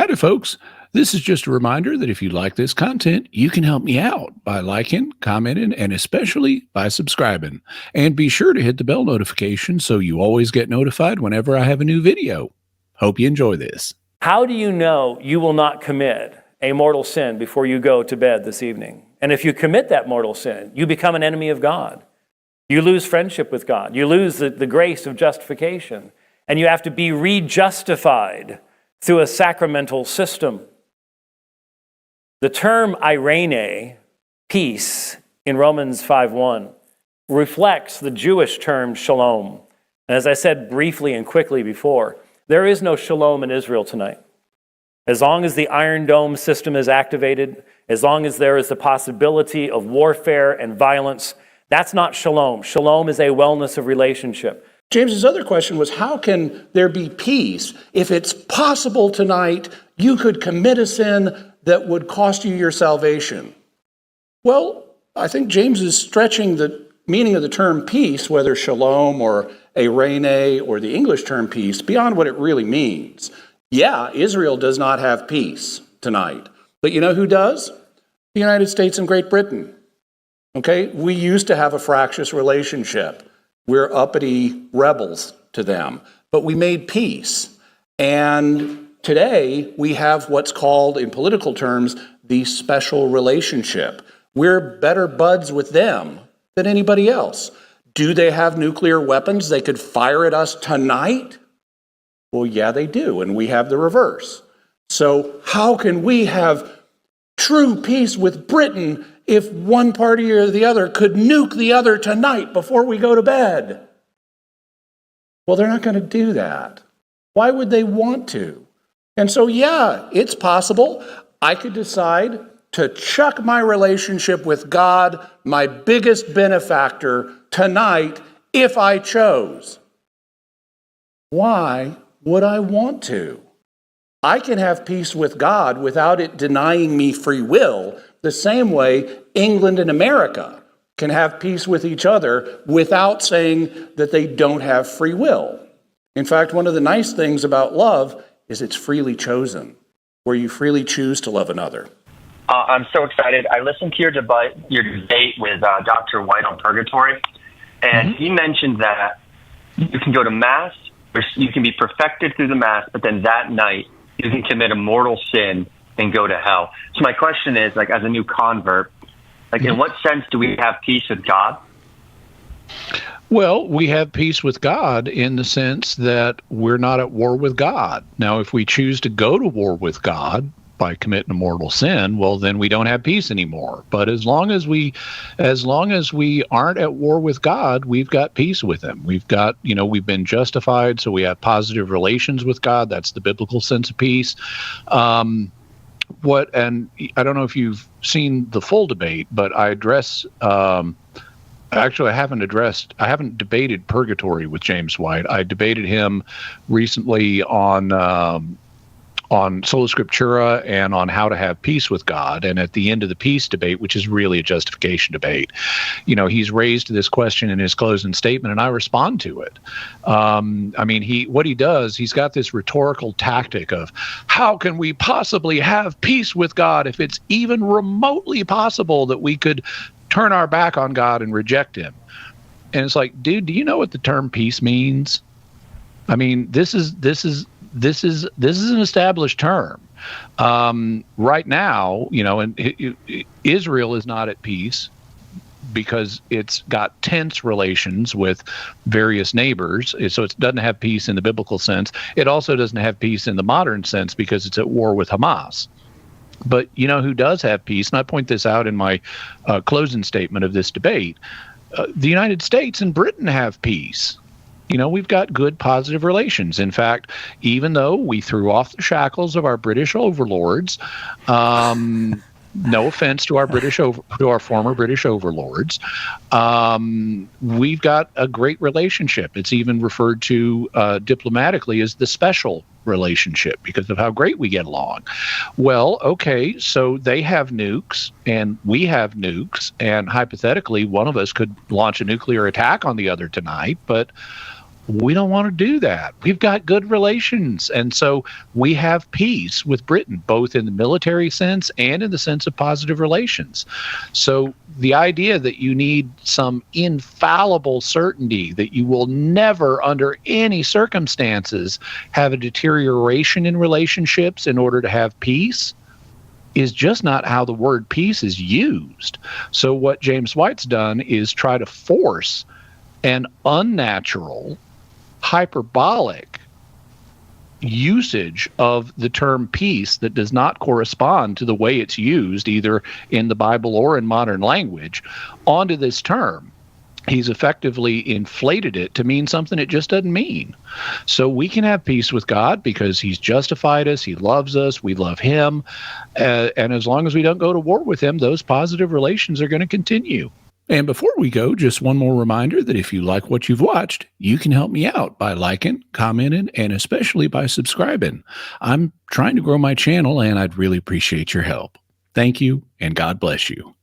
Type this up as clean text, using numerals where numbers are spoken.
Howdy, folks. This is just a reminder that if you like this content, you can help me out by liking, commenting, and especially by subscribing. And be sure to hit the bell notification so you always get notified whenever I have a new video. Hope you enjoy this. How do you know you will not commit a mortal sin before you go to bed this evening? And if you commit that mortal sin, you become an enemy of God. You lose friendship with God. You lose the grace of justification. And you have to be re-justified through a sacramental system. The term eirene, peace, in Romans 5:1, reflects the Jewish term shalom. And as I said briefly and quickly before, there is no shalom in Israel tonight. As long as the Iron Dome system is activated, as long as there is the possibility of warfare and violence, that's not shalom. Shalom is a wellness of relationship. James's other question was, how can there be peace if it's possible tonight you could commit a sin that would cost you your salvation? Well, I think James is stretching the meaning of the term peace, whether shalom or eirene or the English term peace, beyond what it really means. Yeah, Israel does not have peace tonight. But you know who does? The United States and Great Britain. Okay, we used to have a fractious relationship. We're uppity rebels to them, but we made peace. And today we have what's called, in political terms, the special relationship. We're better buds with them than anybody else. Do they have nuclear weapons they could fire at us tonight? Well, yeah, they do, and we have the reverse. So how can we have true peace with Britain if one party or the other could nuke the other tonight before we go to bed? Well, they're not going to do that. Why would they want to? And so, yeah, it's possible I could decide to chuck my relationship with God, my biggest benefactor, tonight if I chose. Why would I want to? I can have peace with God without it denying me free will, the same way England and America can have peace with each other without saying that they don't have free will. In fact, one of the nice things about love is it's freely chosen, where you freely choose to love another. I'm so excited. I listened to your debate with Dr. White on purgatory, and he mentioned that you can go to Mass, or you can be perfected through the Mass, but then that night you can commit a mortal sin and go to hell. So my question is, like, as a new convert, like, in what sense do we have peace with God? Well, we have peace with God in the sense that we're not at war with God. Now, if we choose to go to war with God by committing a mortal sin, well, then we don't have peace anymore. But as long as we aren't at war with God, we've got peace with him. We've got, we've been justified, so we have positive relations with God. That's the biblical sense of peace. And I don't know if you've seen the full debate, but I address, actually, I haven't debated purgatory with James White. I debated him recently on Sola Scriptura and on how to have peace with God. And at the end of the peace debate, which is really a justification debate, he's raised this question in his closing statement, and I respond to it. He's got this rhetorical tactic of, how can we possibly have peace with God if it's even remotely possible that we could turn our back on God and reject him? And it's like, dude, do you know what the term peace means? I mean, this is an established term. Right now, and Israel is not at peace because it's got tense relations with various neighbors. So it doesn't have peace in the biblical sense. It also doesn't have peace in the modern sense because it's at war with Hamas. But you know who does have peace? And I point this out in my closing statement of this debate. The United States and Britain have peace. We've got good, positive relations. In fact, even though we threw off the shackles of our British overlords, no offense to our former British overlords, we've got a great relationship. It's even referred to diplomatically as the special relationship because of how great we get along. Well, okay, so they have nukes and we have nukes, and hypothetically, one of us could launch a nuclear attack on the other tonight, but We don't want to do that. We've got good relations. And so we have peace with Britain, both in the military sense and in the sense of positive relations. So the idea that you need some infallible certainty that you will never, under any circumstances, have a deterioration in relationships in order to have peace is just not how the word peace is used. So what James White's done is try to force an unnatural, hyperbolic usage of the term peace that does not correspond to the way it's used either in the Bible or in modern language onto this term. He's effectively inflated it to mean something it just doesn't mean. So we can have peace with God because he's justified us, he loves us, we love him, and as long as we don't go to war with him, those positive relations are going to continue. And before we go, just one more reminder that if you like what you've watched, you can help me out by liking, commenting, and especially by subscribing. I'm trying to grow my channel, and I'd really appreciate your help. Thank you, and God bless you.